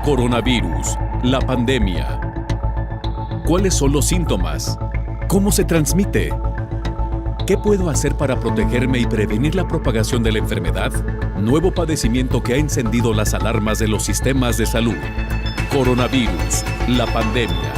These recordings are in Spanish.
Coronavirus, la pandemia. ¿Cuáles son los síntomas? ¿Cómo se transmite? ¿Qué puedo hacer para protegerme y prevenir la propagación de la enfermedad? Nuevo padecimiento que ha encendido las alarmas de los sistemas de salud. Coronavirus, la pandemia.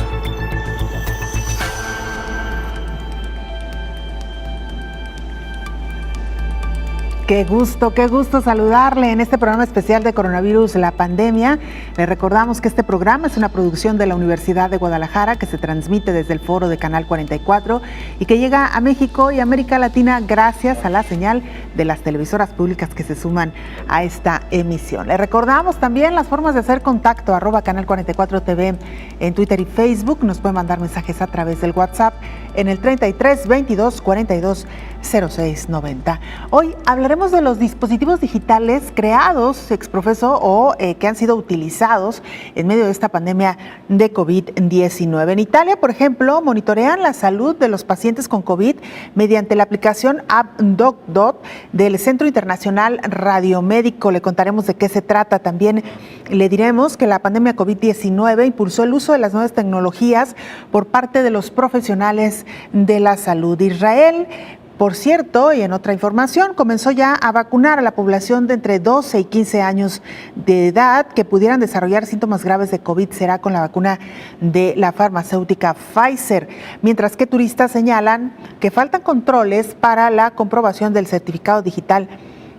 Qué gusto saludarle en este programa especial de Coronavirus, la pandemia. Le recordamos que este programa es una producción de la Universidad de Guadalajara que se transmite desde el foro de Canal 44 y que llega a México y América Latina gracias a la señal de las televisoras públicas que se suman a esta emisión. Le recordamos también las formas de hacer contacto, @Canal 44 TV en Twitter y Facebook. Nos puede mandar mensajes a través del WhatsApp en el 33 22 42 06 90. Hoy hablaremos de los dispositivos digitales creados, exprofeso, o que han sido utilizados en medio de esta pandemia de COVID-19. En Italia, por ejemplo, monitorean la salud de los pacientes con COVID mediante la aplicación AppDocDot del Centro Internacional Radiomédico. Le contaremos de qué se trata. También le diremos que la pandemia COVID-19 impulsó el uso de las nuevas tecnologías por parte de los profesionales de la salud. Israel, por cierto, y en otra información, comenzó ya a vacunar a la población de entre 12 y 15 años de edad que pudieran desarrollar síntomas graves de COVID. Será con la vacuna de la farmacéutica Pfizer, mientras que turistas señalan que faltan controles para la comprobación del certificado digital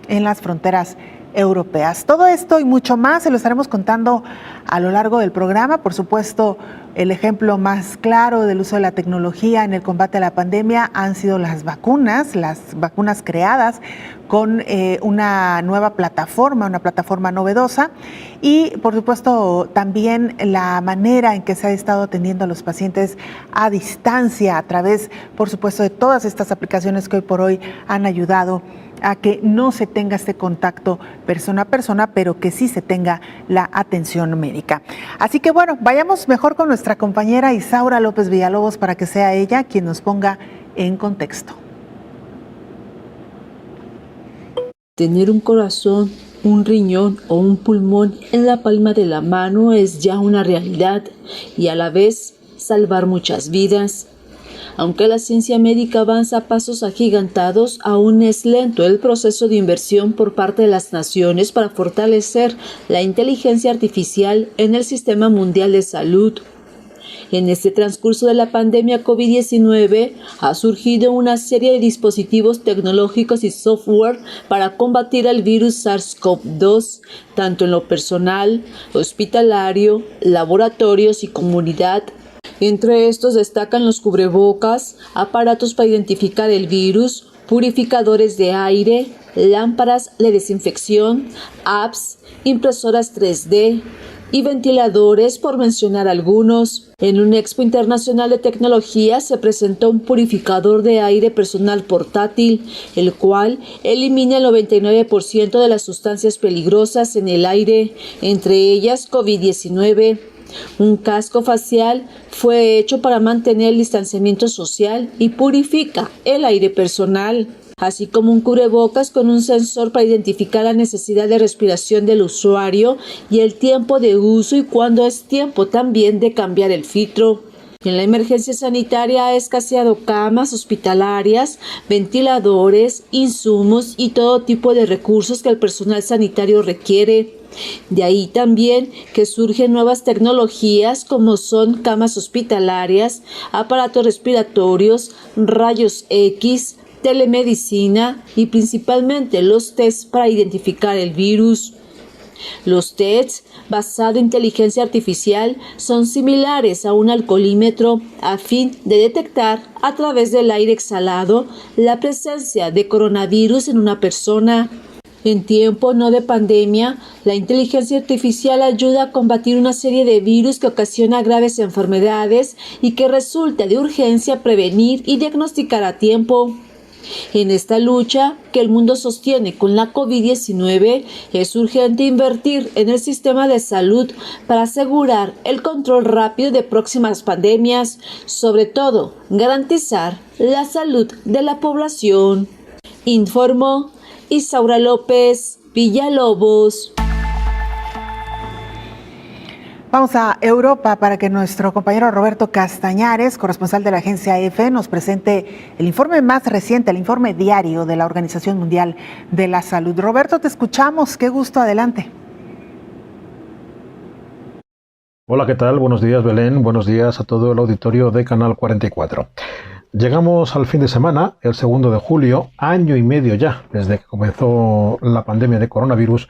en las fronteras europeas. Todo esto y mucho más se lo estaremos contando a lo largo del programa. Por supuesto, el ejemplo más claro del uso de la tecnología en el combate a la pandemia han sido las vacunas creadas con una nueva plataforma, una plataforma novedosa, y por supuesto también la manera en que se ha estado atendiendo a los pacientes a distancia a través, por supuesto, de todas estas aplicaciones que hoy por hoy han ayudado a que no se tenga este contacto persona a persona, pero que sí se tenga la atención médica. Así que bueno, vayamos mejor con nuestra compañera Isaura López Villalobos para que sea ella quien nos ponga en contexto. Tener un corazón, un riñón o un pulmón en la palma de la mano es ya una realidad y a la vez salvar muchas vidas. Aunque la ciencia médica avanza a pasos agigantados, aún es lento el proceso de inversión por parte de las naciones para fortalecer la inteligencia artificial en el sistema mundial de salud. En este transcurso de la pandemia COVID-19 ha surgido una serie de dispositivos tecnológicos y software para combatir al virus SARS-CoV-2, tanto en lo personal, hospitalario, laboratorios y comunidad. Entre estos destacan los cubrebocas, aparatos para identificar el virus, purificadores de aire, lámparas de desinfección, apps, impresoras 3D y ventiladores, por mencionar algunos. En un Expo Internacional de Tecnología se presentó un purificador de aire personal portátil, el cual elimina el 99% de las sustancias peligrosas en el aire, entre ellas COVID-19. Un casco facial fue hecho para mantener el distanciamiento social y purifica el aire personal, así como un cubrebocas con un sensor para identificar la necesidad de respiración del usuario y el tiempo de uso y cuando es tiempo también de cambiar el filtro. En la emergencia sanitaria ha escaseado camas hospitalarias, ventiladores, insumos y todo tipo de recursos que el personal sanitario requiere. De ahí también que surgen nuevas tecnologías como son camas hospitalarias, aparatos respiratorios, rayos X, telemedicina y principalmente los tests para identificar el virus. Los tests basados en inteligencia artificial son similares a un alcoholímetro a fin de detectar a través del aire exhalado la presencia de coronavirus en una persona. En tiempo no de pandemia, la inteligencia artificial ayuda a combatir una serie de virus que ocasiona graves enfermedades y que resulta de urgencia prevenir y diagnosticar a tiempo. En esta lucha que el mundo sostiene con la COVID-19, es urgente invertir en el sistema de salud para asegurar el control rápido de próximas pandemias, sobre todo garantizar la salud de la población. Informó Isaura López Villalobos. Vamos a Europa para que nuestro compañero Roberto Castañares, corresponsal de la agencia EFE, nos presente el informe más reciente, el informe diario de la Organización Mundial de la Salud. Roberto, te escuchamos. Qué gusto, adelante. Hola, ¿qué tal? Buenos días, Belén. Buenos días a todo el auditorio de Canal 44. Llegamos al fin de semana, el 2 de julio, año y medio ya desde que comenzó la pandemia de coronavirus,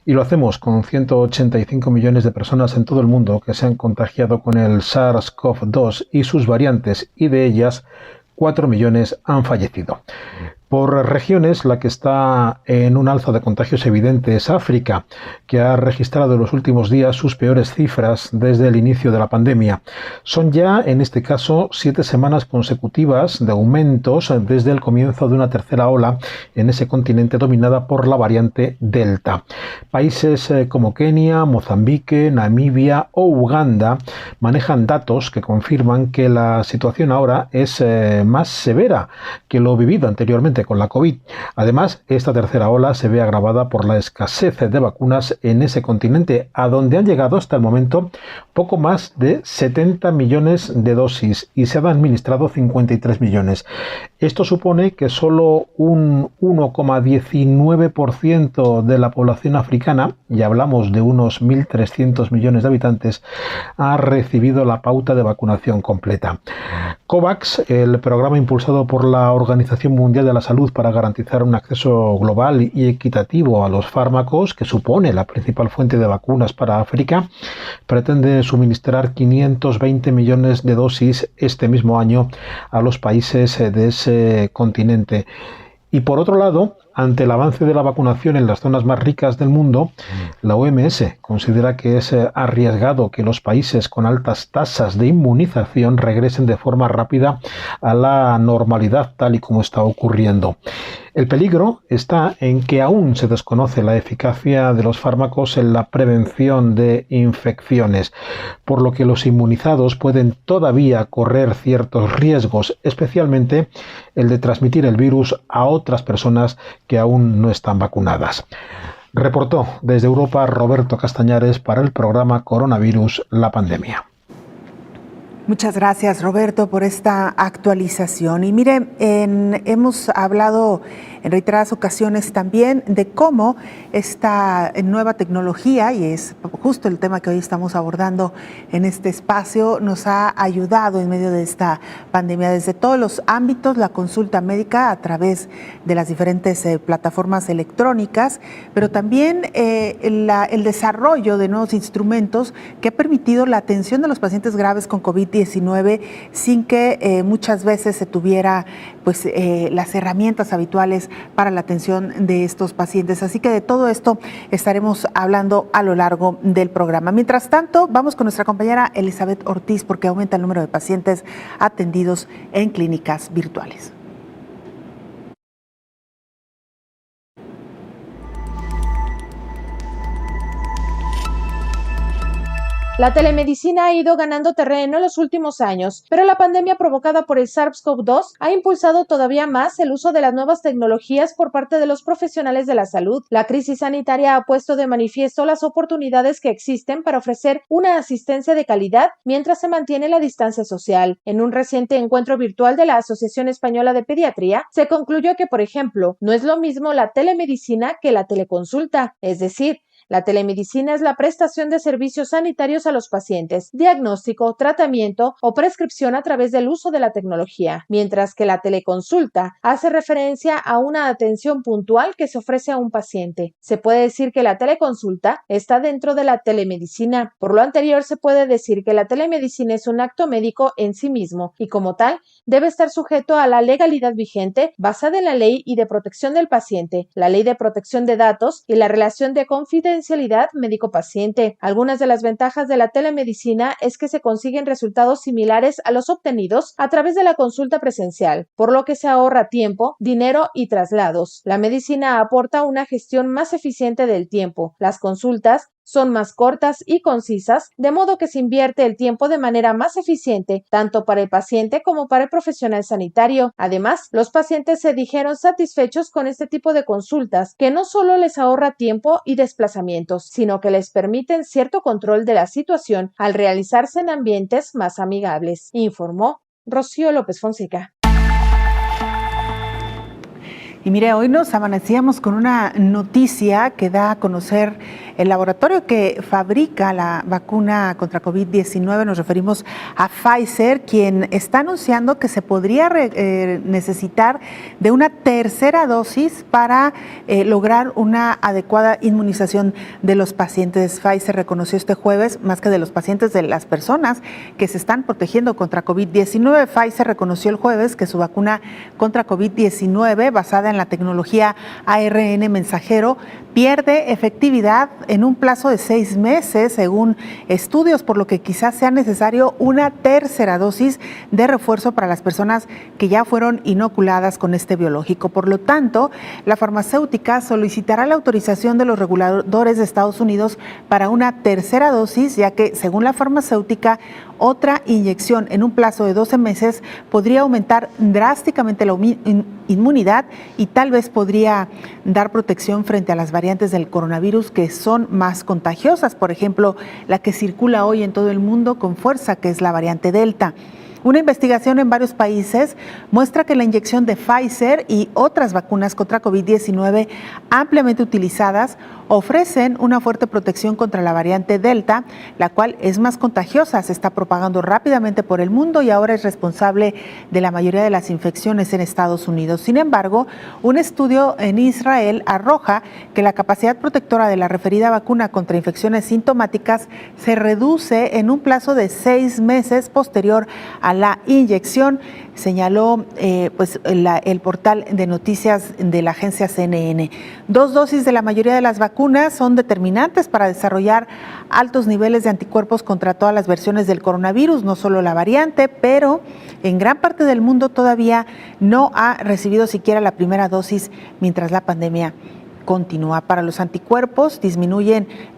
y lo hacemos con 185 millones de personas en todo el mundo que se han contagiado con el SARS-CoV-2 y sus variantes, y de ellas 4 millones han fallecido. Por regiones, la que está en un alza de contagios evidente es África, que ha registrado en los últimos días sus peores cifras desde el inicio de la pandemia. Son ya, en este caso, 7 semanas consecutivas de aumentos desde el comienzo de una tercera ola en ese continente dominada por la variante Delta. Países como Kenia, Mozambique, Namibia o Uganda manejan datos que confirman que la situación ahora es más severa que lo vivido anteriormente con la COVID. Además, esta tercera ola se ve agravada por la escasez de vacunas en ese continente, a donde han llegado hasta el momento poco más de 70 millones de dosis y se han administrado 53 millones. Esto supone que solo un 1,19% de la población africana, y hablamos de unos 1.300 millones de habitantes, ha recibido la pauta de vacunación completa. COVAX, el programa impulsado por la Organización Mundial de la Salud para garantizar un acceso global y equitativo a los fármacos, que supone la principal fuente de vacunas para África, pretende suministrar 520 millones de dosis este mismo año a los países de ese continente. Y por otro lado, ante el avance de la vacunación en las zonas más ricas del mundo, la OMS considera que es arriesgado que los países con altas tasas de inmunización regresen de forma rápida a la normalidad, tal y como está ocurriendo. El peligro está en que aún se desconoce la eficacia de los fármacos en la prevención de infecciones, por lo que los inmunizados pueden todavía correr ciertos riesgos, especialmente el de transmitir el virus a otras personas que aún no están vacunadas. Reportó desde Europa Roberto Castañares para el programa Coronavirus, la pandemia. Muchas gracias, Roberto, por esta actualización. Y mire, hemos hablado en reiteradas ocasiones también de cómo esta nueva tecnología, y es justo el tema que hoy estamos abordando en este espacio, nos ha ayudado en medio de esta pandemia desde todos los ámbitos, la consulta médica a través de las diferentes plataformas electrónicas, pero también el desarrollo de nuevos instrumentos que ha permitido la atención de los pacientes graves con COVID-19 sin que muchas veces se tuviera las herramientas habituales para la atención de estos pacientes. Así que de todo esto estaremos hablando a lo largo del programa. Mientras tanto, vamos con nuestra compañera Elizabeth Ortiz porque aumenta el número de pacientes atendidos en clínicas virtuales. La telemedicina ha ido ganando terreno en los últimos años, pero la pandemia provocada por el SARS-CoV-2 ha impulsado todavía más el uso de las nuevas tecnologías por parte de los profesionales de la salud. La crisis sanitaria ha puesto de manifiesto las oportunidades que existen para ofrecer una asistencia de calidad mientras se mantiene la distancia social. En un reciente encuentro virtual de la Asociación Española de Pediatría, se concluyó que, por ejemplo, no es lo mismo la telemedicina que la teleconsulta, es decir, la telemedicina es la prestación de servicios sanitarios a los pacientes, diagnóstico, tratamiento o prescripción a través del uso de la tecnología, mientras que la teleconsulta hace referencia a una atención puntual que se ofrece a un paciente. Se puede decir que la teleconsulta está dentro de la telemedicina. Por lo anterior, se puede decir que la telemedicina es un acto médico en sí mismo y, como tal, debe estar sujeto a la legalidad vigente basada en la Ley y de Protección del Paciente, la Ley de Protección de Datos y la relación de confidencialidad médico-paciente. Algunas de las ventajas de la telemedicina es que se consiguen resultados similares a los obtenidos a través de la consulta presencial, por lo que se ahorra tiempo, dinero y traslados. La medicina aporta una gestión más eficiente del tiempo. Las consultas son más cortas y concisas, de modo que se invierte el tiempo de manera más eficiente, tanto para el paciente como para el profesional sanitario. Además, los pacientes se dijeron satisfechos con este tipo de consultas, que no solo les ahorra tiempo y desplazamientos, sino que les permiten cierto control de la situación al realizarse en ambientes más amigables, informó Rocío López Fonseca. Y mire, hoy nos amanecíamos con una noticia que da a conocer el laboratorio que fabrica la vacuna contra COVID-19. Nos referimos a Pfizer, quien está anunciando que se podría necesitar de una tercera dosis para lograr una adecuada inmunización de los pacientes. Pfizer reconoció este jueves, más que de los pacientes, de las personas que se están protegiendo contra COVID-19. Pfizer reconoció el jueves que su vacuna contra COVID-19, basada en la tecnología ARN mensajero, pierde efectividad en un plazo de 6 meses, según estudios, por lo que quizás sea necesario una tercera dosis de refuerzo para las personas que ya fueron inoculadas con este biológico. Por lo tanto, la farmacéutica solicitará la autorización de los reguladores de Estados Unidos para una tercera dosis, ya que, según la farmacéutica, otra inyección en un plazo de 12 meses podría aumentar drásticamente la inmunidad y tal vez podría dar protección frente a las variantes del coronavirus que son más contagiosas, por ejemplo, la que circula hoy en todo el mundo con fuerza, que es la variante Delta. Una investigación en varios países muestra que la inyección de Pfizer y otras vacunas contra COVID-19 ampliamente utilizadas ofrecen una fuerte protección contra la variante Delta, la cual es más contagiosa, se está propagando rápidamente por el mundo y ahora es responsable de la mayoría de las infecciones en Estados Unidos. Sin embargo, un estudio en Israel arroja que la capacidad protectora de la referida vacuna contra infecciones sintomáticas se reduce en un plazo de 6 meses posterior a la inyección, señaló el portal de noticias de la agencia CNN. 2 dosis de la mayoría de las vacunas son determinantes para desarrollar altos niveles de anticuerpos contra todas las versiones del coronavirus, no solo la variante, pero en gran parte del mundo todavía no ha recibido siquiera la primera dosis mientras la pandemia continúa. Para los anticuerpos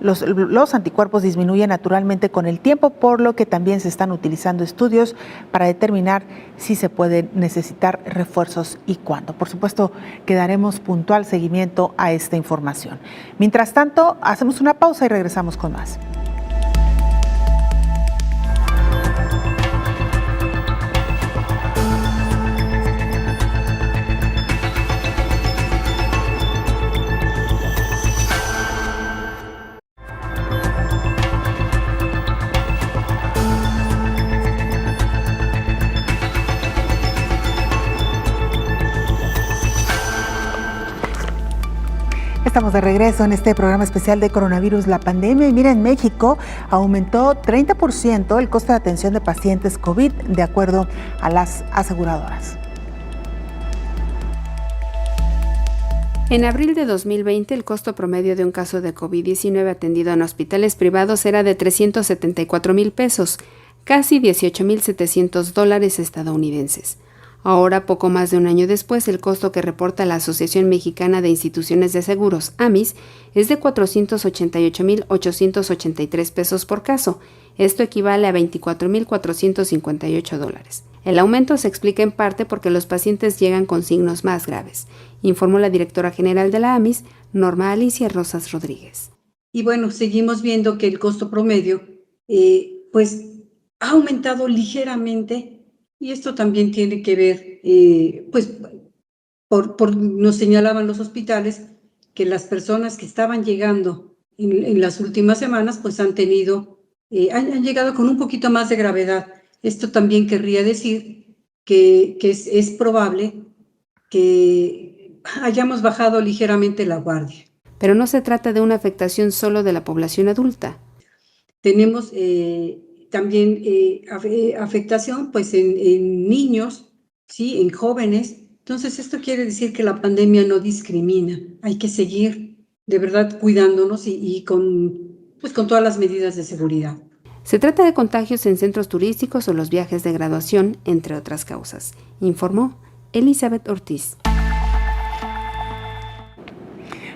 los anticuerpos disminuyen naturalmente con el tiempo, por lo que también se están utilizando estudios para determinar si se pueden necesitar refuerzos y cuándo. Por supuesto que daremos puntual seguimiento a esta información. Mientras tanto, hacemos una pausa y regresamos con más. Estamos de regreso en este programa especial de coronavirus, la pandemia. Y mira, en México aumentó 30% el costo de atención de pacientes COVID, de acuerdo a las aseguradoras. En abril de 2020, el costo promedio de un caso de COVID-19 atendido en hospitales privados era de 374,000 pesos, casi $18,700 estadounidenses. Ahora, poco más de un año después, el costo que reporta la Asociación Mexicana de Instituciones de Seguros, AMIS, es de 488,883 pesos por caso. Esto equivale a $24,458. El aumento se explica en parte porque los pacientes llegan con signos más graves, informó la directora general de la AMIS, Norma Alicia Rosas Rodríguez. Y bueno, seguimos viendo que el costo promedio ha aumentado ligeramente. Y esto también tiene que ver, nos señalaban los hospitales que las personas que estaban llegando en las últimas semanas, pues han llegado con un poquito más de gravedad. Esto también querría decir que es probable que hayamos bajado ligeramente la guardia. Pero no se trata de una afectación solo de la población adulta. Tenemos también afectación en niños, ¿sí? En jóvenes. Entonces esto quiere decir que la pandemia no discrimina. Hay que seguir de verdad cuidándonos y con todas las medidas de seguridad. Se trata de contagios en centros turísticos o los viajes de graduación, entre otras causas, informó Elizabeth Ortiz.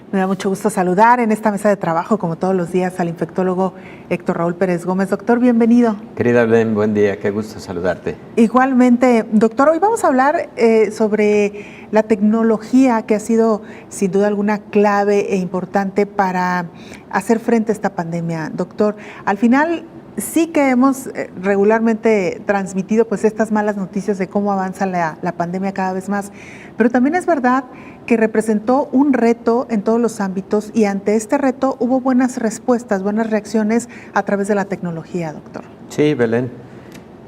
Me da mucho gusto saludar en esta mesa de trabajo, como todos los días, al infectólogo Héctor Raúl Pérez Gómez. Doctor, bienvenido. Querida Belén, buen día, qué gusto saludarte. Igualmente, doctor, hoy vamos a hablar sobre la tecnología que ha sido sin duda alguna clave e importante para hacer frente a esta pandemia. Doctor, al final sí que hemos regularmente transmitido pues estas malas noticias de cómo avanza la pandemia cada vez más, pero también es verdad que representó un reto en todos los ámbitos y ante este reto hubo buenas respuestas, buenas reacciones a través de la tecnología, doctor. Sí, Belén,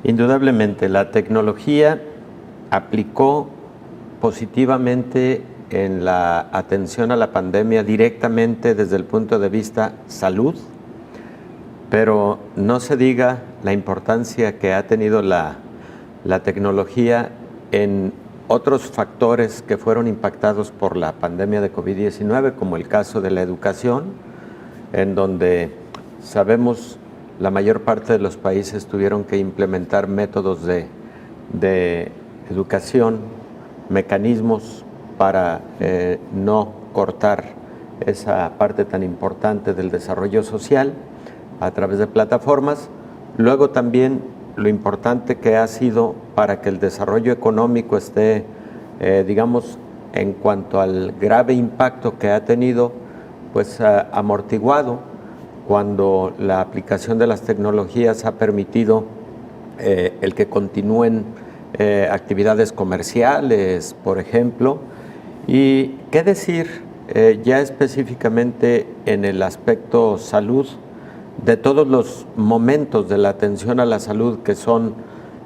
indudablemente la tecnología aplicó positivamente en la atención a la pandemia directamente desde el punto de vista salud, pero no se diga la importancia que ha tenido la tecnología en otros factores que fueron impactados por la pandemia de COVID-19, como el caso de la educación, en donde sabemos la mayor parte de los países tuvieron que implementar métodos de educación, mecanismos para no cortar esa parte tan importante del desarrollo social a través de plataformas. Luego también lo importante que ha sido para que el desarrollo económico esté, digamos, en cuanto al grave impacto que ha tenido, pues amortiguado cuando la aplicación de las tecnologías ha permitido el que continúen actividades comerciales, por ejemplo. Y qué decir ya específicamente en el aspecto salud, de todos los momentos de la atención a la salud, que son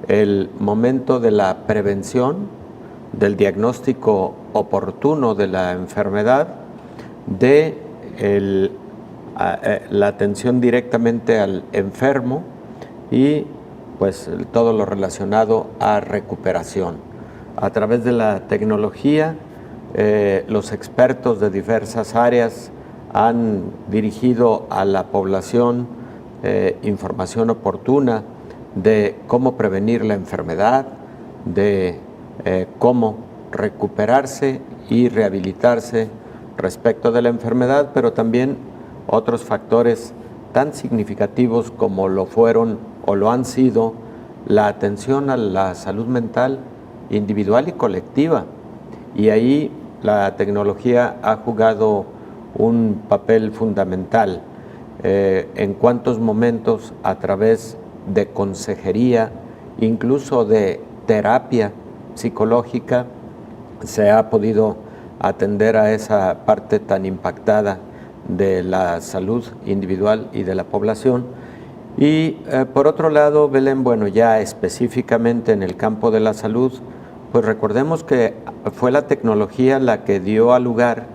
el momento de la prevención, del diagnóstico oportuno de la enfermedad, de la atención directamente al enfermo y pues todo lo relacionado a recuperación. A través de la tecnología, los expertos de diversas áreas han dirigido a la población información oportuna de cómo prevenir la enfermedad, de cómo recuperarse y rehabilitarse respecto de la enfermedad, pero también otros factores tan significativos como lo fueron o lo han sido la atención a la salud mental individual y colectiva. Y ahí la tecnología ha jugado un papel fundamental. En cuántos momentos a través de consejería, incluso de terapia psicológica, se ha podido atender a esa parte tan impactada de la salud individual y de la población. Y por otro lado, Belén, bueno, ya específicamente en el campo de la salud, pues recordemos que fue la tecnología la que dio a lugar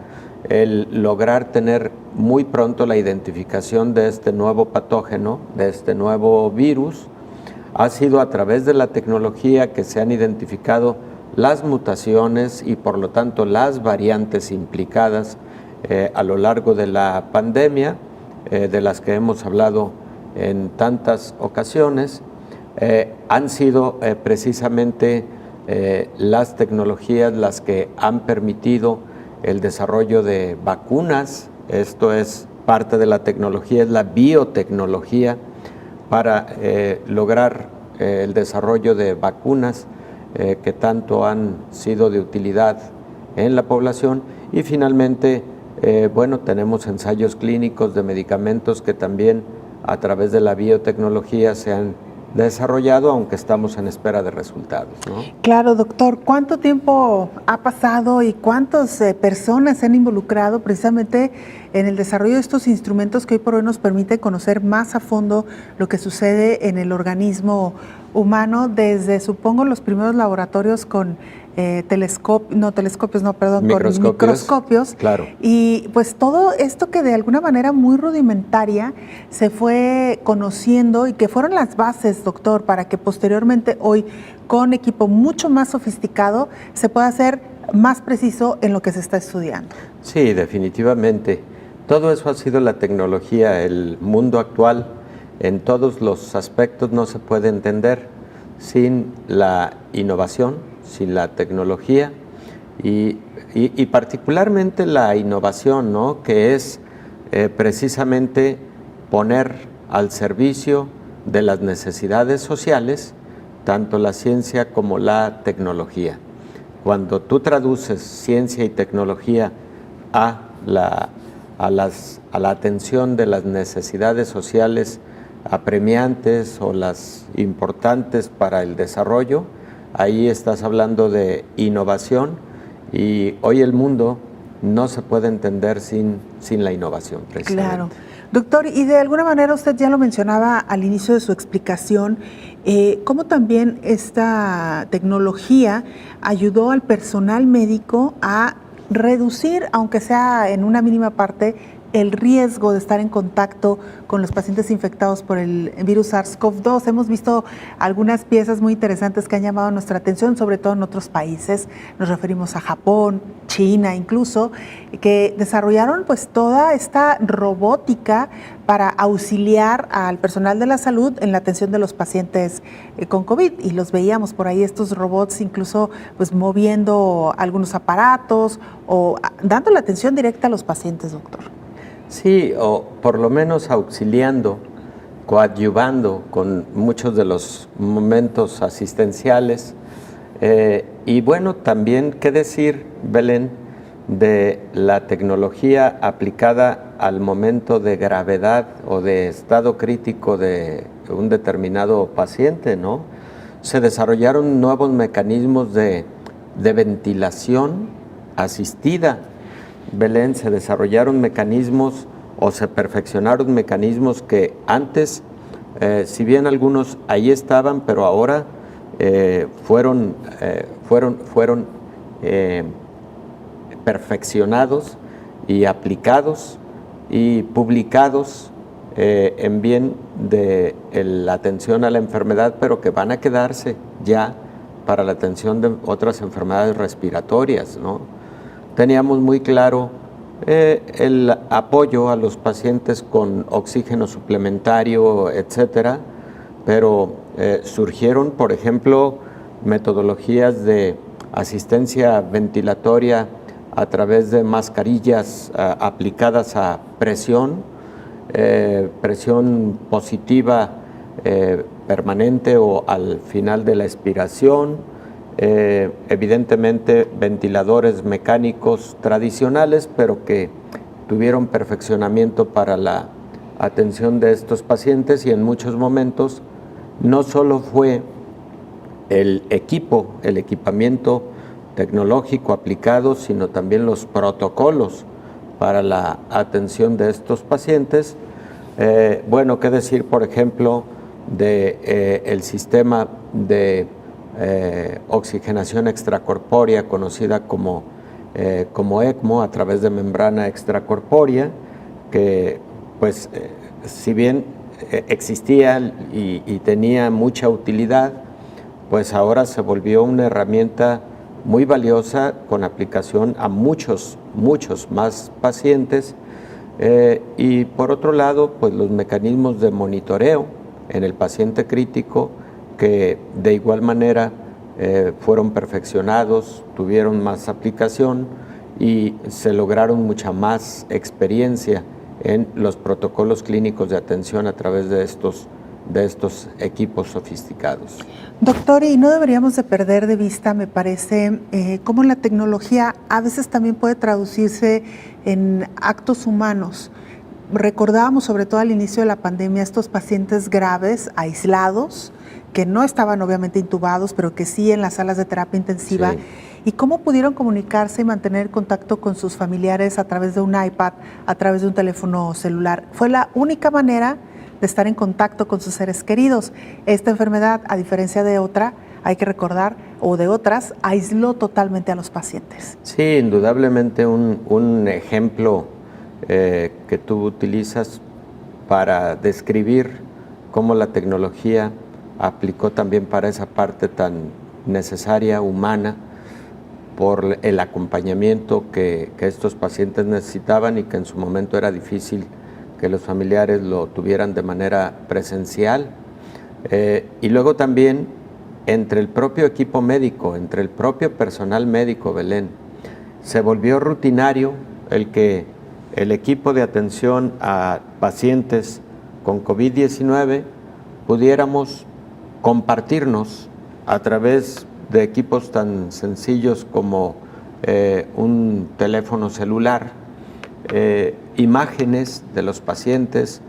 el lograr tener muy pronto la identificación de este nuevo patógeno, de este nuevo virus. Ha sido a través de la tecnología que se han identificado las mutaciones y por lo tanto las variantes implicadas a lo largo de la pandemia, de las que hemos hablado en tantas ocasiones. Han sido precisamente las tecnologías las que han permitido el desarrollo de vacunas. Esto es parte de la tecnología, es la biotecnología para lograr el desarrollo de vacunas que tanto han sido de utilidad en la población. Y finalmente, bueno, tenemos ensayos clínicos de medicamentos que también a través de la biotecnología se han desarrollado, aunque estamos en espera de resultados, ¿no? Claro, doctor. ¿Cuánto tiempo ha pasado y cuántas personas se han involucrado precisamente en el desarrollo de estos instrumentos que hoy por hoy nos permite conocer más a fondo lo que sucede en el organismo humano, desde, supongo, los primeros laboratorios con microscopios, claro. Y pues todo esto que de alguna manera muy rudimentaria se fue conociendo y que fueron las bases, doctor, para que posteriormente hoy con equipo mucho más sofisticado se pueda hacer más preciso en lo que se está estudiando. Sí, definitivamente. Todo eso ha sido la tecnología. El mundo actual en todos los aspectos no se puede entender sin la innovación, sin la tecnología, y particularmente la innovación, ¿no? Que es precisamente poner al servicio de las necesidades sociales tanto la ciencia como la tecnología. Cuando tú traduces ciencia y tecnología a la atención de las necesidades sociales apremiantes o las importantes para el desarrollo, ahí estás hablando de innovación, y hoy el mundo no se puede entender sin la innovación, precisamente. Claro. Doctor, y de alguna manera usted ya lo mencionaba al inicio de su explicación, cómo también esta tecnología ayudó al personal médico a reducir, aunque sea en una mínima parte, el riesgo de estar en contacto con los pacientes infectados por el virus SARS-CoV-2. Hemos visto algunas piezas muy interesantes que han llamado nuestra atención, sobre todo en otros países. Nos referimos a Japón, China incluso, que desarrollaron pues toda esta robótica para auxiliar al personal de la salud en la atención de los pacientes con COVID. Y los veíamos por ahí, estos robots incluso pues moviendo algunos aparatos o dando la atención directa a los pacientes, doctor. Sí, o por lo menos auxiliando, coadyuvando con muchos de los momentos asistenciales. Y bueno, también, ¿qué decir, Belén, de la tecnología aplicada al momento de gravedad o de estado crítico de un determinado paciente, ¿no? Se desarrollaron nuevos mecanismos de ventilación asistida. Belén, se desarrollaron mecanismos o se perfeccionaron mecanismos que antes, si bien algunos ahí estaban, pero ahora fueron perfeccionados y aplicados y publicados en bien de la atención a la enfermedad, pero que van a quedarse ya para la atención de otras enfermedades respiratorias, ¿no? Teníamos muy claro el apoyo a los pacientes con oxígeno suplementario, etcétera, pero surgieron, por ejemplo, metodologías de asistencia ventilatoria a través de mascarillas aplicadas a presión positiva permanente o al final de la expiración. Evidentemente ventiladores mecánicos tradicionales, pero que tuvieron perfeccionamiento para la atención de estos pacientes, y en muchos momentos no solo fue el equipamiento tecnológico aplicado, sino también los protocolos para la atención de estos pacientes. Bueno, qué decir, por ejemplo, de el sistema de oxigenación extracorpórea, conocida como ECMO, a través de membrana extracorpórea, que pues si bien existía y tenía mucha utilidad, pues ahora se volvió una herramienta muy valiosa con aplicación a muchos más pacientes. Y por otro lado, pues los mecanismos de monitoreo en el paciente crítico, que de igual manera fueron perfeccionados, tuvieron más aplicación y se lograron mucha más experiencia en los protocolos clínicos de atención a través de estos equipos sofisticados. Doctor, y no deberíamos de perder de vista, me parece, cómo la tecnología a veces también puede traducirse en actos humanos. Recordábamos sobre todo al inicio de la pandemia estos pacientes graves, aislados, que no estaban obviamente intubados, pero que sí en las salas de terapia intensiva, sí. Y cómo pudieron comunicarse y mantener contacto con sus familiares a través de un iPad, a través de un teléfono celular. Fue la única manera de estar en contacto con sus seres queridos. Esta enfermedad, a diferencia de otra, hay que recordar, o de otras, aisló totalmente a los pacientes. Sí, indudablemente un ejemplo que tú utilizas para describir cómo la tecnología aplicó también para esa parte tan necesaria, humana, por el acompañamiento que estos pacientes necesitaban y que en su momento era difícil que los familiares lo tuvieran de manera presencial. Y luego también entre el propio equipo médico, entre el propio personal médico, Belén, se volvió rutinario el que el equipo de atención a pacientes con COVID-19 pudiéramos compartirnos a través de equipos tan sencillos como un teléfono celular, imágenes de los pacientes,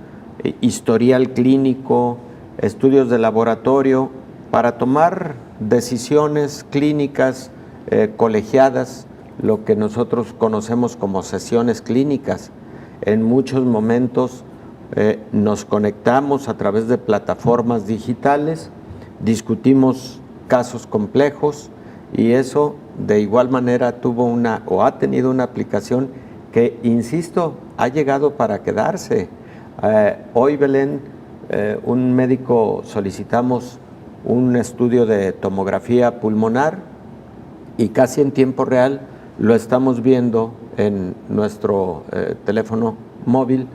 historial clínico, estudios de laboratorio, para tomar decisiones clínicas colegiadas, lo que nosotros conocemos como sesiones clínicas. En muchos momentos nos conectamos a través de plataformas digitales, discutimos casos complejos y eso de igual manera ha tenido una aplicación que, insisto, ha llegado para quedarse. Hoy, Belén, un médico solicitamos un estudio de tomografía pulmonar y casi en tiempo real lo estamos viendo en nuestro teléfono móvil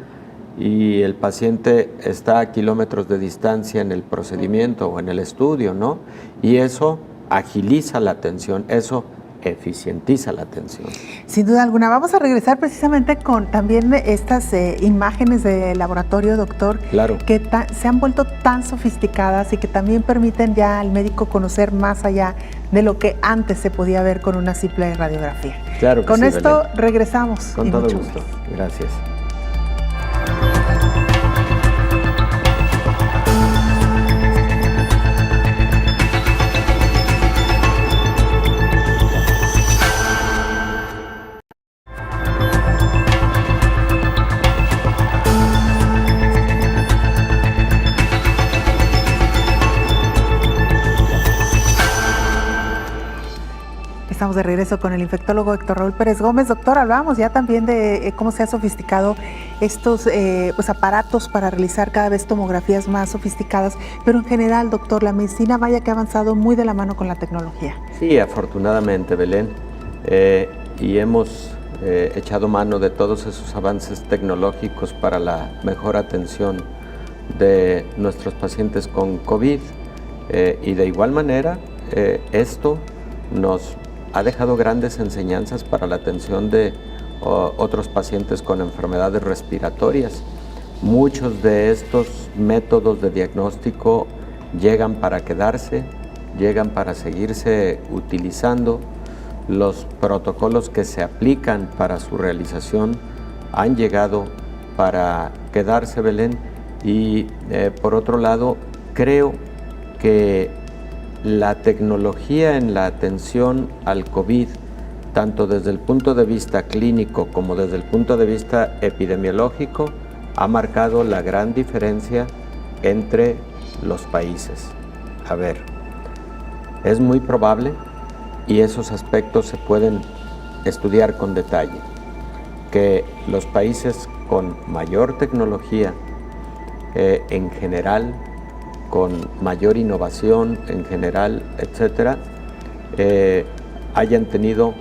y el paciente está a kilómetros de distancia en el procedimiento o en el estudio, ¿no? Y eso agiliza la atención, eso eficientiza la atención. Sin duda alguna. Vamos a regresar precisamente con también estas imágenes de laboratorio, doctor, claro, que se han vuelto tan sofisticadas y que también permiten ya al médico conocer más allá de lo que antes se podía ver con una simple radiografía. Claro que con sí, esto Belén. regresamos. Con todo gusto. Gracias. Estamos de regreso con el infectólogo Héctor Raúl Pérez Gómez. Doctor, hablábamos ya también de cómo se ha sofisticado estos aparatos para realizar cada vez tomografías más sofisticadas, pero en general, doctor, la medicina vaya que ha avanzado muy de la mano con la tecnología. Sí, afortunadamente, Belén, y hemos echado mano de todos esos avances tecnológicos para la mejor atención de nuestros pacientes con COVID, y de igual manera esto nos ha dejado grandes enseñanzas para la atención de otros pacientes con enfermedades respiratorias. Muchos de estos métodos de diagnóstico llegan para quedarse, llegan para seguirse utilizando. Los protocolos que se aplican para su realización han llegado para quedarse, Belén, y por otro lado, creo que la tecnología en la atención al COVID, tanto desde el punto de vista clínico como desde el punto de vista epidemiológico, ha marcado la gran diferencia entre los países. A ver, es muy probable, y esos aspectos se pueden estudiar con detalle, que los países con mayor tecnología en general, con mayor innovación en general, etcétera, hayan tenido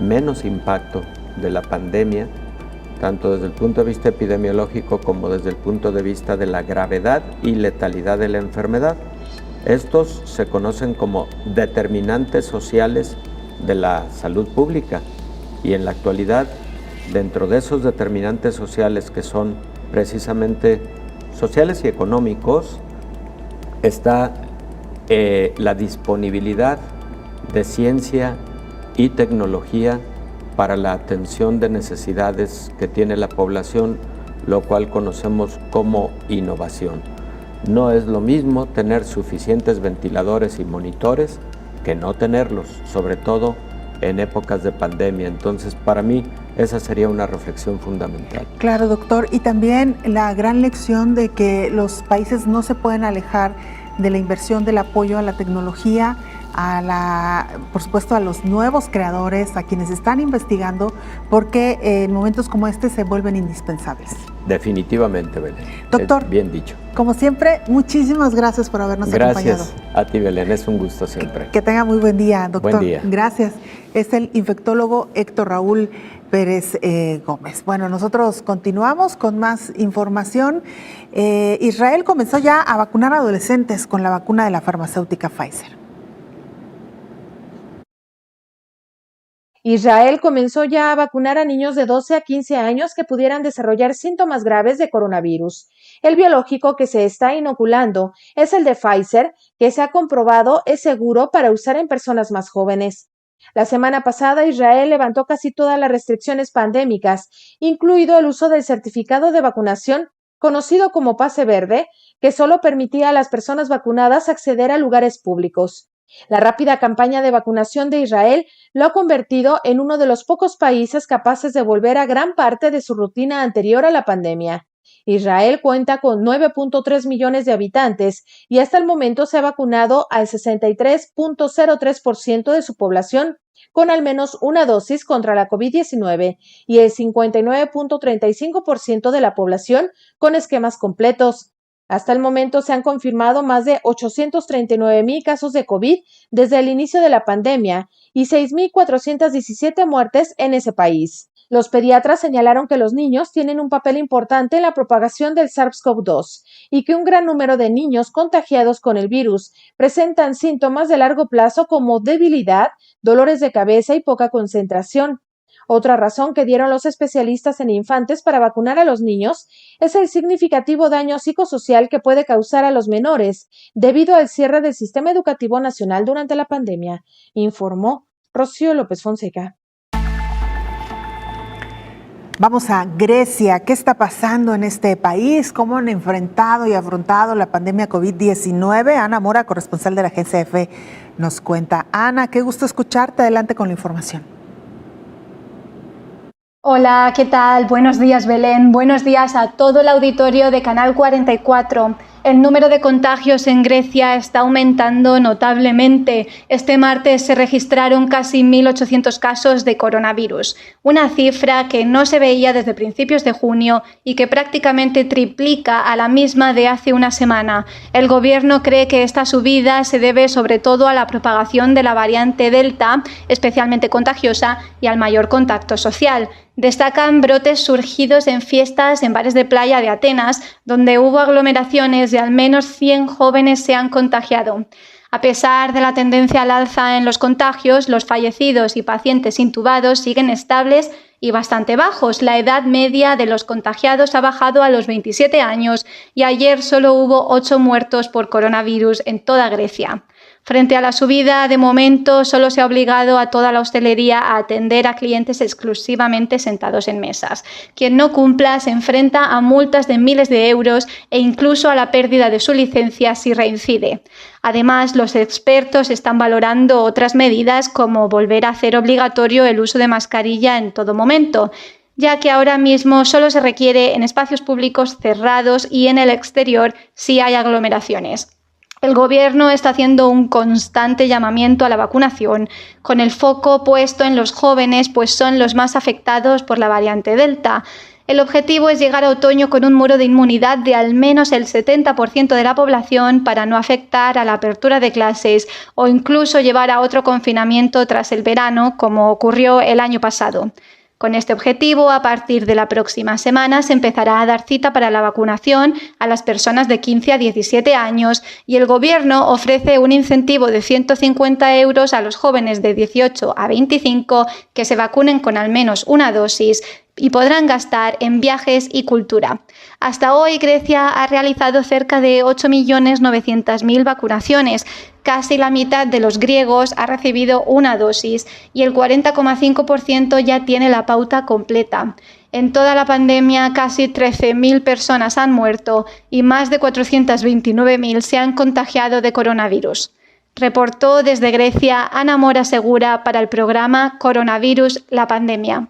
menos impacto de la pandemia, tanto desde el punto de vista epidemiológico como desde el punto de vista de la gravedad y letalidad de la enfermedad. Estos se conocen como determinantes sociales de la salud pública, y en la actualidad, dentro de esos determinantes sociales que son precisamente sociales y económicos, está la disponibilidad de ciencia y tecnología para la atención de necesidades que tiene la población, lo cual conocemos como innovación. No es lo mismo tener suficientes ventiladores y monitores que no tenerlos, sobre todo en épocas de pandemia. Entonces, para mí, esa sería una reflexión fundamental. Claro, doctor, y también la gran lección de que los países no se pueden alejar de la inversión del apoyo a la tecnología, por supuesto a los nuevos creadores, a quienes están investigando, porque en momentos como este se vuelven indispensables. Definitivamente, Belén. Doctor, bien dicho. Como siempre, muchísimas gracias por habernos acompañado. Gracias a ti, Belén, es un gusto siempre. Que tenga muy buen día, doctor. Buen día. Gracias. Es el infectólogo Héctor Raúl Pérez Gómez. Bueno, nosotros continuamos con más información. Israel comenzó ya a vacunar a adolescentes con la vacuna de la farmacéutica Pfizer. Israel comenzó ya a vacunar a niños de 12 a 15 años que pudieran desarrollar síntomas graves de coronavirus. El biológico que se está inoculando es el de Pfizer, que se ha comprobado es seguro para usar en personas más jóvenes. La semana pasada, Israel levantó casi todas las restricciones pandémicas, incluido el uso del certificado de vacunación, conocido como pase verde, que solo permitía a las personas vacunadas acceder a lugares públicos. La rápida campaña de vacunación de Israel lo ha convertido en uno de los pocos países capaces de volver a gran parte de su rutina anterior a la pandemia. Israel cuenta con 9.3 millones de habitantes y hasta el momento se ha vacunado al 63.03% de su población con al menos una dosis contra la COVID-19 y el 59.35% de la población con esquemas completos. Hasta el momento se han confirmado más de 839,000 casos de COVID desde el inicio de la pandemia y 6,417 muertes en ese país. Los pediatras señalaron que los niños tienen un papel importante en la propagación del SARS-CoV-2 y que un gran número de niños contagiados con el virus presentan síntomas de largo plazo como debilidad, dolores de cabeza y poca concentración. Otra razón que dieron los especialistas en infantes para vacunar a los niños es el significativo daño psicosocial que puede causar a los menores debido al cierre del sistema educativo nacional durante la pandemia, informó Rocío López Fonseca. Vamos a Grecia. ¿Qué está pasando en este país? ¿Cómo han enfrentado y afrontado la pandemia COVID-19? Ana Mora, corresponsal de la Agencia EFE, nos cuenta. Ana, qué gusto escucharte. Adelante con la información. Hola, ¿qué tal? Buenos días, Belén. Buenos días a todo el auditorio de Canal 44. El número de contagios en Grecia está aumentando notablemente. Este martes se registraron casi 1.800 casos de coronavirus, una cifra que no se veía desde principios de junio y que prácticamente triplica a la misma de hace una semana. El gobierno cree que esta subida se debe sobre todo a la propagación de la variante Delta, especialmente contagiosa, y al mayor contacto social. Destacan brotes surgidos en fiestas en bares de playa de Atenas, donde hubo aglomeraciones de al menos 100 jóvenes se han contagiado. A pesar de la tendencia al alza en los contagios, los fallecidos y pacientes intubados siguen estables y bastante bajos. La edad media de los contagiados ha bajado a los 27 años y ayer solo hubo 8 muertos por coronavirus en toda Grecia. Frente a la subida, de momento, solo se ha obligado a toda la hostelería a atender a clientes exclusivamente sentados en mesas. Quien no cumpla se enfrenta a multas de miles de euros e incluso a la pérdida de su licencia si reincide. Además, los expertos están valorando otras medidas como volver a hacer obligatorio el uso de mascarilla en todo momento, ya que ahora mismo solo se requiere en espacios públicos cerrados y en el exterior si hay aglomeraciones. El gobierno está haciendo un constante llamamiento a la vacunación, con el foco puesto en los jóvenes, pues son los más afectados por la variante Delta. El objetivo es llegar a otoño con un muro de inmunidad de al menos el 70% de la población para no afectar a la apertura de clases o incluso llevar a otro confinamiento tras el verano, como ocurrió el año pasado. Con este objetivo, a partir de la próxima semana se empezará a dar cita para la vacunación a las personas de 15 a 17 años y el Gobierno ofrece un incentivo de 150 euros a los jóvenes de 18 a 25 que se vacunen con al menos una dosis y podrán gastar en viajes y cultura. Hasta hoy, Grecia ha realizado cerca de 8.900.000 vacunaciones. Casi la mitad de los griegos ha recibido una dosis y el 40,5% ya tiene la pauta completa. En toda la pandemia, casi 13.000 personas han muerto y más de 429.000 se han contagiado de coronavirus. Reportó desde Grecia Ana Mora Segura para el programa Coronavirus, la pandemia.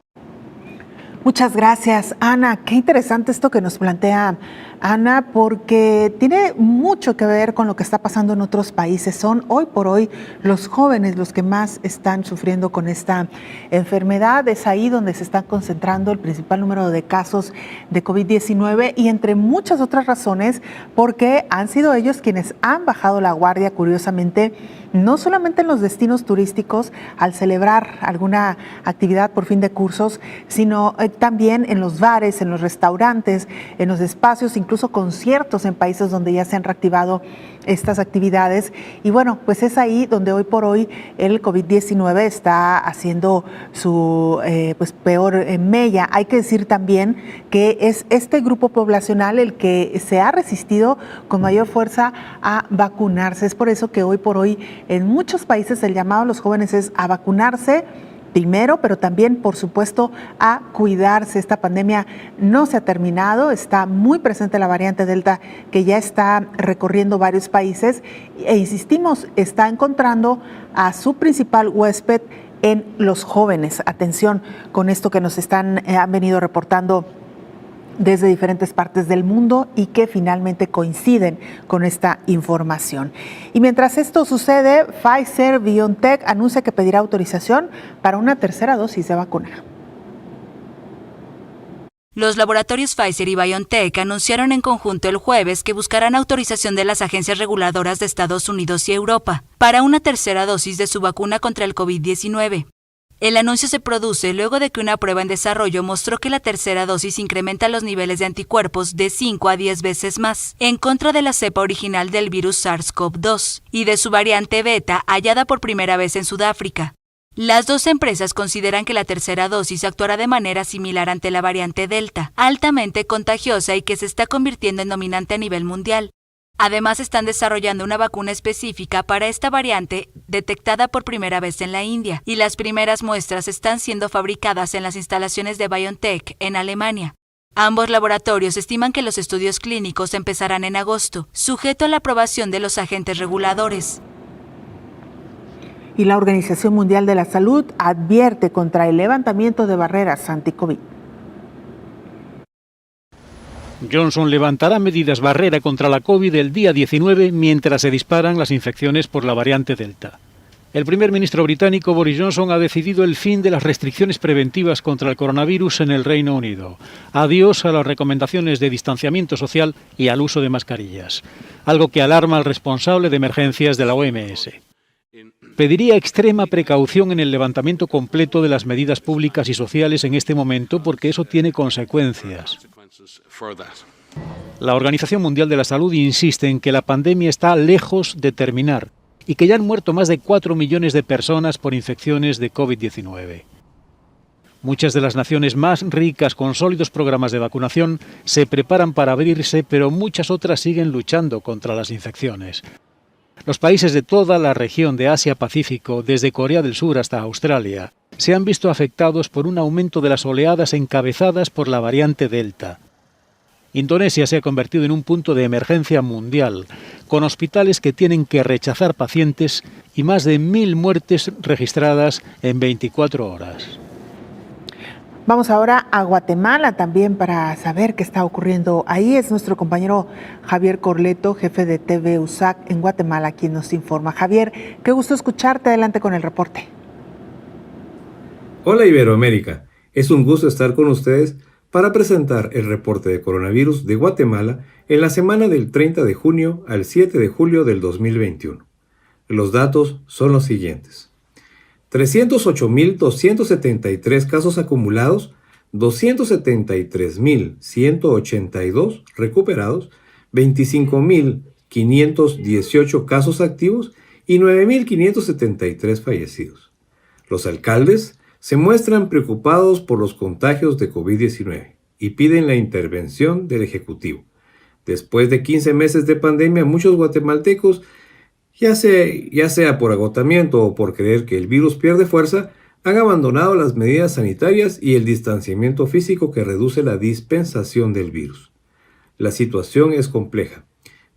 Muchas gracias, Ana. Qué interesante esto que nos plantea Ana, porque tiene mucho que ver con lo que está pasando en otros países. Son hoy por hoy los jóvenes los que más están sufriendo con esta enfermedad. Es ahí donde se están concentrando el principal número de casos de COVID-19 y entre muchas otras razones, porque han sido ellos quienes han bajado la guardia, curiosamente, no solamente en los destinos turísticos al celebrar alguna actividad por fin de cursos, sino también en los bares, en los restaurantes, en los espacios incluso incluso conciertos en países donde ya se han reactivado estas actividades. Y bueno, pues es ahí donde hoy por hoy el COVID-19 está haciendo su pues peor mella. Hay que decir también que es este grupo poblacional el que se ha resistido con mayor fuerza a vacunarse. Es por eso que hoy por hoy en muchos países el llamado a los jóvenes es a vacunarse primero, pero también, por supuesto, a cuidarse. Esta pandemia no se ha terminado, está muy presente la variante Delta que ya está recorriendo varios países e insistimos, está encontrando a su principal huésped en los jóvenes. Atención con esto que nos han venido reportando desde diferentes partes del mundo y que finalmente coinciden con esta información. Y mientras esto sucede, Pfizer-BioNTech anuncia que pedirá autorización para una tercera dosis de vacuna. Los laboratorios Pfizer y BioNTech anunciaron en conjunto el jueves que buscarán autorización de las agencias reguladoras de Estados Unidos y Europa para una tercera dosis de su vacuna contra el COVID-19. El anuncio se produce luego de que una prueba en desarrollo mostró que la tercera dosis incrementa los niveles de anticuerpos de 5 a 10 veces más en contra de la cepa original del virus SARS-CoV-2 y de su variante beta hallada por primera vez en Sudáfrica. Las dos empresas consideran que la tercera dosis actuará de manera similar ante la variante Delta, altamente contagiosa y que se está convirtiendo en dominante a nivel mundial. Además, están desarrollando una vacuna específica para esta variante detectada por primera vez en la India, y las primeras muestras están siendo fabricadas en las instalaciones de BioNTech en Alemania. Ambos laboratorios estiman que los estudios clínicos empezarán en agosto, sujeto a la aprobación de los agentes reguladores. Y la Organización Mundial de la Salud advierte contra el levantamiento de barreras anti-COVID. Johnson levantará medidas barrera contra la COVID el día 19 mientras se disparan las infecciones por la variante Delta. El primer ministro británico Boris Johnson ha decidido el fin de las restricciones preventivas contra el coronavirus en el Reino Unido. Adiós a las recomendaciones de distanciamiento social y al uso de mascarillas, algo que alarma al responsable de emergencias de la OMS. Pediría extrema precaución en el levantamiento completo de las medidas públicas y sociales en este momento porque eso tiene consecuencias. La Organización Mundial de la Salud insiste en que la pandemia está lejos de terminar y que ya han muerto más de 4 millones de personas por infecciones de COVID-19. Muchas de las naciones más ricas con sólidos programas de vacunación se preparan para abrirse, pero muchas otras siguen luchando contra las infecciones. Los países de toda la región de Asia-Pacífico, desde Corea del Sur hasta Australia, se han visto afectados por un aumento de las oleadas encabezadas por la variante Delta. Indonesia se ha convertido en un punto de emergencia mundial, con hospitales que tienen que rechazar pacientes y más de 1.000 muertes registradas en 24 horas. Vamos ahora a Guatemala también para saber qué está ocurriendo. Ahí es nuestro compañero Javier Corleto, jefe de TV USAC en Guatemala, quien nos informa. Javier, qué gusto escucharte. Adelante con el reporte. Hola Iberoamérica, es un gusto estar con ustedes para presentar el reporte de coronavirus de Guatemala en la semana del 30 de junio al 7 de julio del 2021. Los datos son los siguientes. 308.273 casos acumulados, 273.182 recuperados, 25.518 casos activos y 9.573 fallecidos. Los alcaldes se muestran preocupados por los contagios de COVID-19 y piden la intervención del Ejecutivo. Después de 15 meses de pandemia, muchos guatemaltecos, ya sea por agotamiento o por creer que el virus pierde fuerza, han abandonado las medidas sanitarias y el distanciamiento físico que reduce la dispensación del virus. La situación es compleja,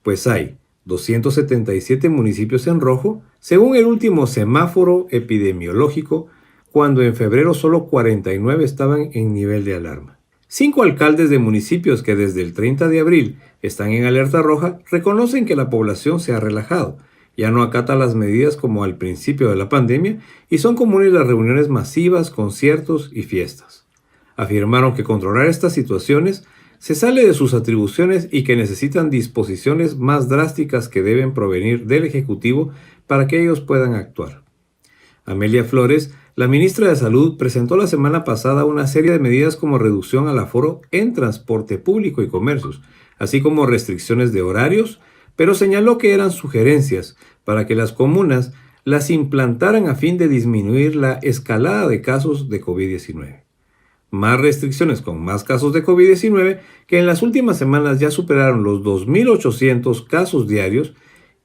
pues hay 277 municipios en rojo, según el último semáforo epidemiológico, cuando en febrero solo 49 estaban en nivel de alarma. 5 alcaldes de municipios que desde el 30 de abril están en alerta roja reconocen que la población se ha relajado, ya no acata las medidas como al principio de la pandemia y son comunes las reuniones masivas, conciertos y fiestas. Afirmaron que controlar estas situaciones se sale de sus atribuciones y que necesitan disposiciones más drásticas que deben provenir del Ejecutivo para que ellos puedan actuar. Amelia Flores, la ministra de Salud, presentó la semana pasada una serie de medidas como reducción al aforo en transporte público y comercios, así como restricciones de horarios, pero señaló que eran sugerencias para que las comunas las implantaran a fin de disminuir la escalada de casos de COVID-19. Más restricciones con más casos de COVID-19 que en las últimas semanas ya superaron los 2.800 casos diarios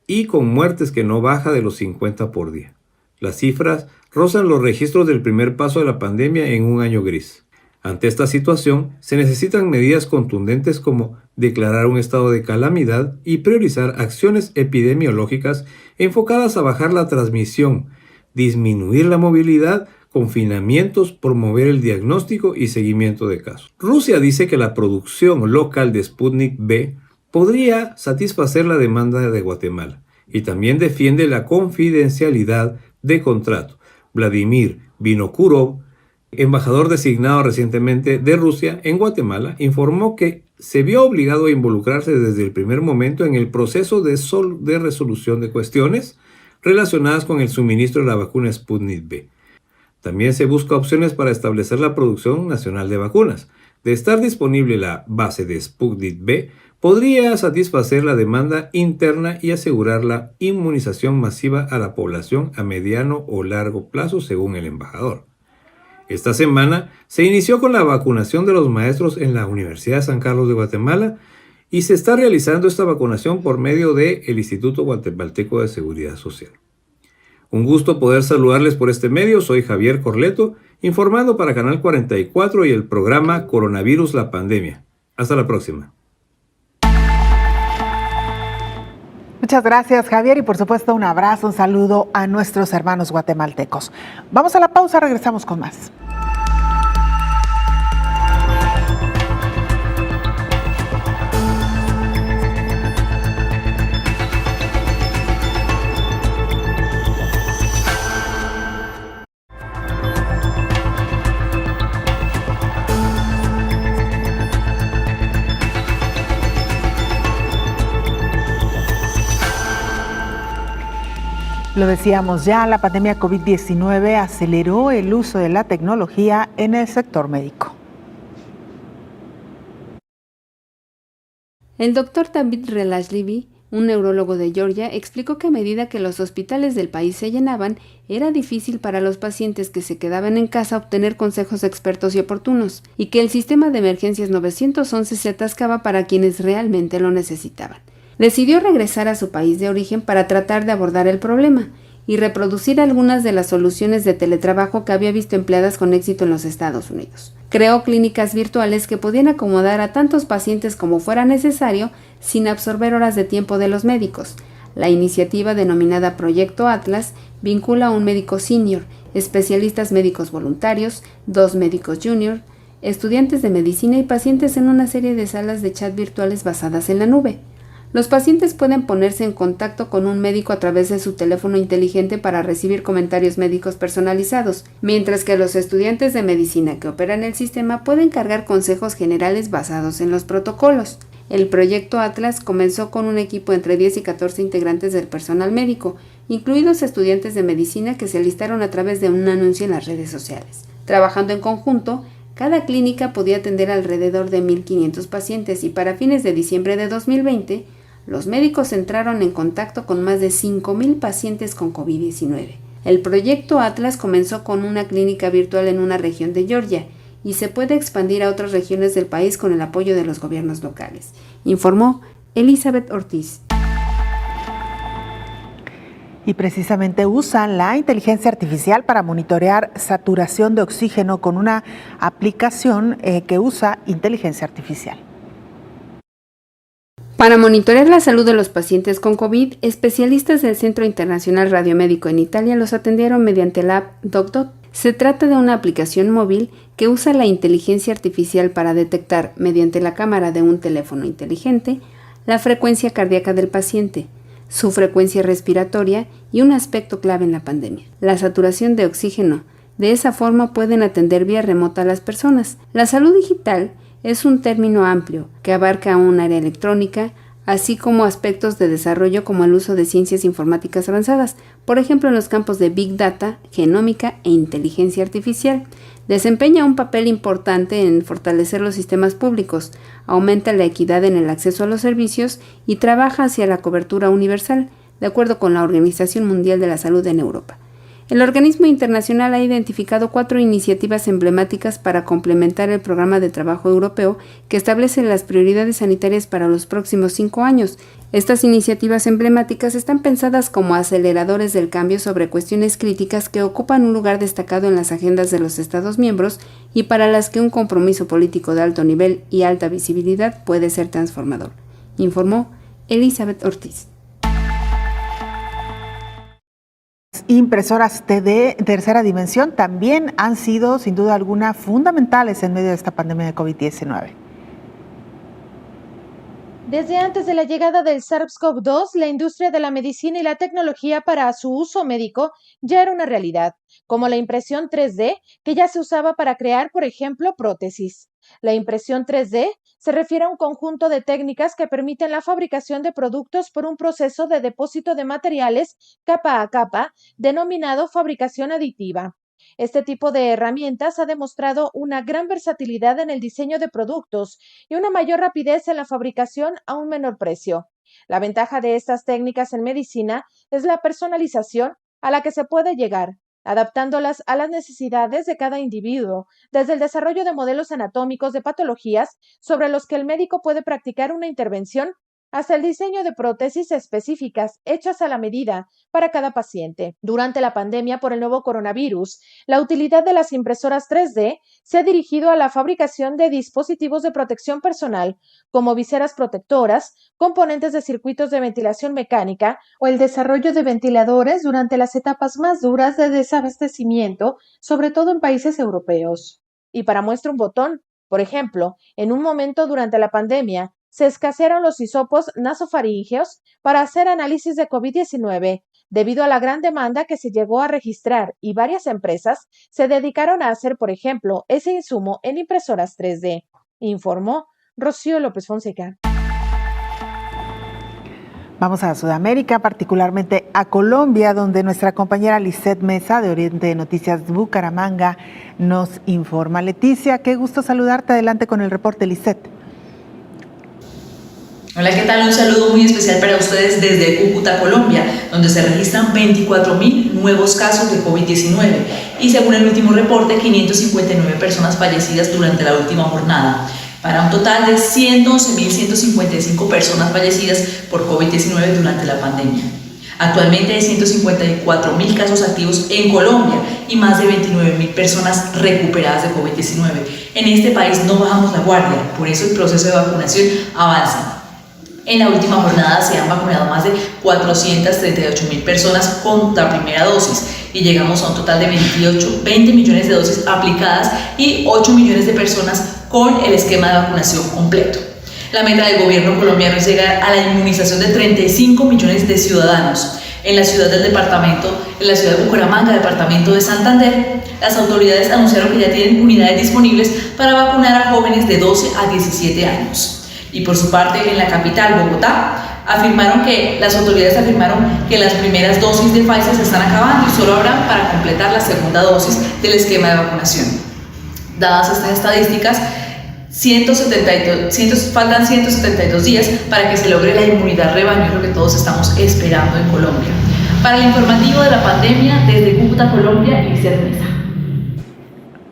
y con muertes que no baja de los 50 por día. Las cifras rozan los registros del primer paso de la pandemia en un año gris. Ante esta situación, se necesitan medidas contundentes como declarar un estado de calamidad y priorizar acciones epidemiológicas enfocadas a bajar la transmisión, disminuir la movilidad, confinamientos, promover el diagnóstico y seguimiento de casos. Rusia dice que la producción local de Sputnik V podría satisfacer la demanda de Guatemala y también defiende la confidencialidad de contrato. Vladimir Vinokurov, embajador designado recientemente de Rusia en Guatemala, informó que se vio obligado a involucrarse desde el primer momento en el proceso de resolución de cuestiones relacionadas con el suministro de la vacuna Sputnik V. También se busca opciones para establecer la producción nacional de vacunas. De estar disponible la base de Sputnik V, podría satisfacer la demanda interna y asegurar la inmunización masiva a la población a mediano o largo plazo, según el embajador. Esta semana se inició con la vacunación de los maestros en la Universidad de San Carlos de Guatemala y se está realizando esta vacunación por medio del Instituto Guatemalteco de Seguridad Social. Un gusto poder saludarles por este medio. Soy Javier Corleto, informando para Canal 44 y el programa Coronavirus la Pandemia. Hasta la próxima. Muchas gracias, Javier, y por supuesto un abrazo, un saludo a nuestros hermanos guatemaltecos. Vamos a la pausa, regresamos con más. Lo decíamos ya, la pandemia COVID-19 aceleró el uso de la tecnología en el sector médico. El doctor David Relashvili, un neurólogo de Georgia, explicó que a medida que los hospitales del país se llenaban, era difícil para los pacientes que se quedaban en casa obtener consejos expertos y oportunos, y que el sistema de emergencias 911 se atascaba para quienes realmente lo necesitaban. Decidió regresar a su país de origen para tratar de abordar el problema y reproducir algunas de las soluciones de teletrabajo que había visto empleadas con éxito en los Estados Unidos. Creó clínicas virtuales que podían acomodar a tantos pacientes como fuera necesario sin absorber horas de tiempo de los médicos. La iniciativa denominada Proyecto Atlas vincula a un médico senior, especialistas médicos voluntarios, 2 médicos junior, estudiantes de medicina y pacientes en una serie de salas de chat virtuales basadas en la nube. Los pacientes pueden ponerse en contacto con un médico a través de su teléfono inteligente para recibir comentarios médicos personalizados, mientras que los estudiantes de medicina que operan el sistema pueden cargar consejos generales basados en los protocolos. El proyecto Atlas comenzó con un equipo entre 10 y 14 integrantes del personal médico, incluidos estudiantes de medicina que se listaron a través de un anuncio en las redes sociales. Trabajando en conjunto, cada clínica podía atender alrededor de 1.500 pacientes y para fines de diciembre de 2020, los médicos entraron en contacto con más de 5.000 pacientes con COVID-19. El proyecto Atlas comenzó con una clínica virtual en una región de Georgia y se puede expandir a otras regiones del país con el apoyo de los gobiernos locales, informó Elizabeth Ortiz. Y precisamente usan la inteligencia artificial para monitorear saturación de oxígeno con una aplicación que usa inteligencia artificial. Para monitorear la salud de los pacientes con COVID, especialistas del Centro Internacional Radiomédico en Italia los atendieron mediante la app DocDot. Se trata de una aplicación móvil que usa la inteligencia artificial para detectar, mediante la cámara de un teléfono inteligente, la frecuencia cardíaca del paciente, su frecuencia respiratoria y un aspecto clave en la pandemia, la saturación de oxígeno. De esa forma pueden atender vía remota a las personas. La salud digital es un término amplio que abarca un área electrónica, así como aspectos de desarrollo como el uso de ciencias informáticas avanzadas, por ejemplo en los campos de Big Data, genómica e inteligencia artificial. Desempeña un papel importante en fortalecer los sistemas públicos, aumenta la equidad en el acceso a los servicios y trabaja hacia la cobertura universal, de acuerdo con la Organización Mundial de la Salud en Europa. El organismo internacional ha identificado 4 iniciativas emblemáticas para complementar el programa de trabajo europeo que establece las prioridades sanitarias para los próximos 5 años. Estas iniciativas emblemáticas están pensadas como aceleradores del cambio sobre cuestiones críticas que ocupan un lugar destacado en las agendas de los Estados miembros y para las que un compromiso político de alto nivel y alta visibilidad puede ser transformador, informó Elizabeth Ortiz. Impresoras 3D tercera dimensión también han sido, sin duda alguna, fundamentales en medio de esta pandemia de COVID-19. Desde antes de la llegada del SARS-CoV-2, la industria de la medicina y la tecnología para su uso médico ya era una realidad, como la impresión 3D, que ya se usaba para crear, por ejemplo, prótesis. La impresión 3D se refiere a un conjunto de técnicas que permiten la fabricación de productos por un proceso de depósito de materiales capa a capa, denominado fabricación aditiva. Este tipo de herramientas ha demostrado una gran versatilidad en el diseño de productos y una mayor rapidez en la fabricación a un menor precio. La ventaja de estas técnicas en medicina es la personalización a la que se puede llegar, adaptándolas a las necesidades de cada individuo, desde el desarrollo de modelos anatómicos de patologías sobre los que el médico puede practicar una intervención, hasta el diseño de prótesis específicas hechas a la medida para cada paciente. Durante la pandemia por el nuevo coronavirus, la utilidad de las impresoras 3D se ha dirigido a la fabricación de dispositivos de protección personal, como viseras protectoras, componentes de circuitos de ventilación mecánica o el desarrollo de ventiladores durante las etapas más duras de desabastecimiento, sobre todo en países europeos. Y para muestra un botón, por ejemplo, en un momento durante la pandemia, se escasearon los hisopos nasofaríngeos para hacer análisis de COVID-19 debido a la gran demanda que se llegó a registrar y varias empresas se dedicaron a hacer, por ejemplo, ese insumo en impresoras 3D, informó Rocío López Fonseca. Vamos a Sudamérica, particularmente a Colombia, donde nuestra compañera Lisette Mesa de Oriente Noticias Bucaramanga nos informa. Leticia, qué gusto saludarte. Adelante con el reporte, Lisette. Hola, ¿qué tal? Un saludo muy especial para ustedes desde Cúcuta, Colombia, donde se registran 24.000 nuevos casos de COVID-19 y según el último reporte, 559 personas fallecidas durante la última jornada, para un total de 111.155 personas fallecidas por COVID-19 durante la pandemia. Actualmente hay 154.000 casos activos en Colombia y más de 29.000 personas recuperadas de COVID-19. En este país no bajamos la guardia, por eso el proceso de vacunación avanza. En la última jornada se han vacunado más de 438.000 personas con la primera dosis y llegamos a un total de 20 millones de dosis aplicadas y 8 millones de personas con el esquema de vacunación completo. La meta del gobierno colombiano es llegar a la inmunización de 35 millones de ciudadanos. En la ciudad del departamento, en la ciudad de Bucaramanga, departamento de Santander, las autoridades anunciaron que ya tienen unidades disponibles para vacunar a jóvenes de 12 a 17 años. Y por su parte, en la capital, Bogotá, las autoridades afirmaron que las primeras dosis de Pfizer se están acabando y solo habrán para completar la segunda dosis del esquema de vacunación. Dadas estas estadísticas, faltan 172 días para que se logre la inmunidad rebaño, es lo que todos estamos esperando en Colombia. Para el informativo de la pandemia, desde Cúcuta, Colombia, Lisette Mesa.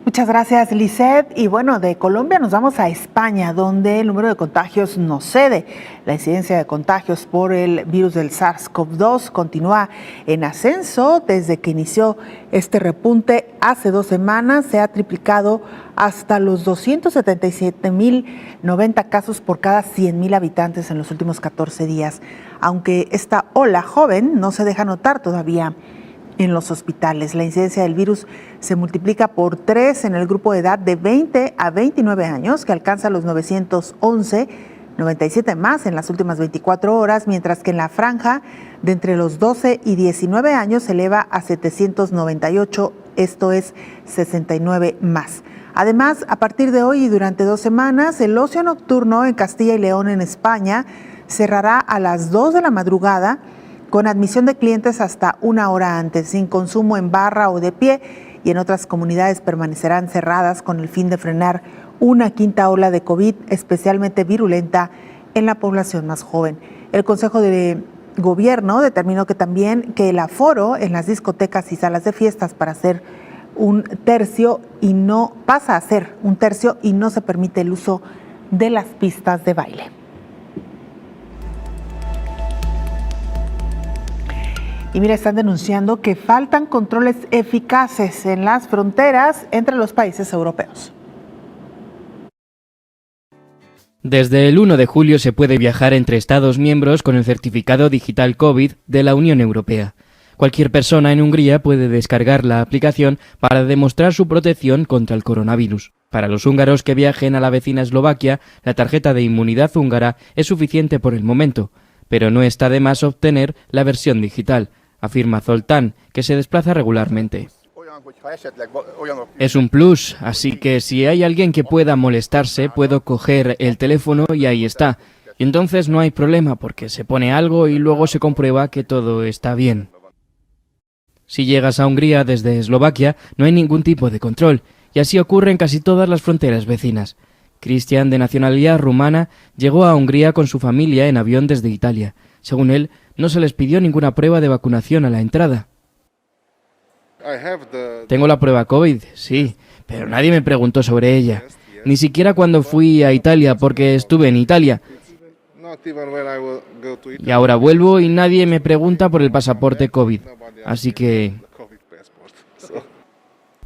Muchas gracias, Lisette. Y bueno, de Colombia nos vamos a España, donde el número de contagios no cede. La incidencia de contagios por el virus del SARS-CoV-2 continúa en ascenso. Desde que inició este repunte hace 2 semanas, se ha triplicado hasta los 277.090 casos por cada 100.000 habitantes en los últimos 14 días. Aunque esta ola joven no se deja notar todavía en los hospitales. La incidencia del virus se multiplica por 3 en el grupo de edad de 20 a 29 años, que alcanza los 911, 97 más en las últimas 24 horas, mientras que en la franja de entre los 12 y 19 años se eleva a 798, esto es 69 más. Además, a partir de hoy y durante 2 semanas, el ocio nocturno en Castilla y León, en España, cerrará a las 2 de la madrugada con admisión de clientes hasta 1 hora antes, sin consumo en barra o de pie, y en otras comunidades permanecerán cerradas con el fin de frenar una quinta ola de COVID, especialmente virulenta en la población más joven. El Consejo de Gobierno determinó que también que el aforo en las discotecas y salas de fiestas para hacer un tercio y no pasa a ser un tercio y no se permite el uso de las pistas de baile. Y mira, están denunciando que faltan controles eficaces en las fronteras entre los países europeos. Desde el 1 de julio se puede viajar entre Estados miembros con el certificado digital COVID de la Unión Europea. Cualquier persona en Hungría puede descargar la aplicación para demostrar su protección contra el coronavirus. Para los húngaros que viajen a la vecina Eslovaquia, la tarjeta de inmunidad húngara es suficiente por el momento, pero no está de más obtener la versión digital, afirma Zoltán, que se desplaza regularmente. Es un plus, así que si hay alguien que pueda molestarse, puedo coger el teléfono y ahí está. Y entonces no hay problema porque se pone algo y luego se comprueba que todo está bien. Si llegas a Hungría desde Eslovaquia, no hay ningún tipo de control, y así ocurre en casi todas las fronteras vecinas. Cristian, de nacionalidad rumana, llegó a Hungría con su familia en avión desde Italia. Según él, no se les pidió ninguna prueba de vacunación a la entrada. Tengo la prueba COVID, sí, pero nadie me preguntó sobre ella. Ni siquiera cuando fui a Italia, porque estuve en Italia. Y ahora vuelvo y nadie me pregunta por el pasaporte COVID. Así que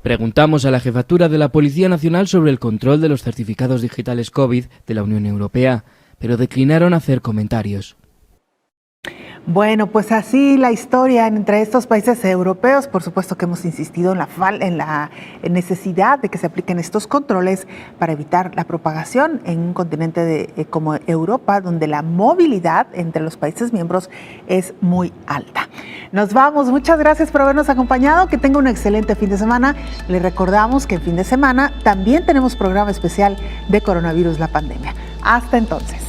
preguntamos a la jefatura de la Policía Nacional sobre el control de los certificados digitales COVID de la Unión Europea, pero declinaron hacer comentarios. Bueno, pues así la historia entre estos países europeos. Por supuesto que hemos insistido en la necesidad de que se apliquen estos controles para evitar la propagación en un continente como Europa, donde la movilidad entre los países miembros es muy alta. Nos vamos. Muchas gracias por habernos acompañado. Que tenga un excelente fin de semana. Les recordamos que el fin de semana también tenemos programa especial de coronavirus, la pandemia. Hasta entonces.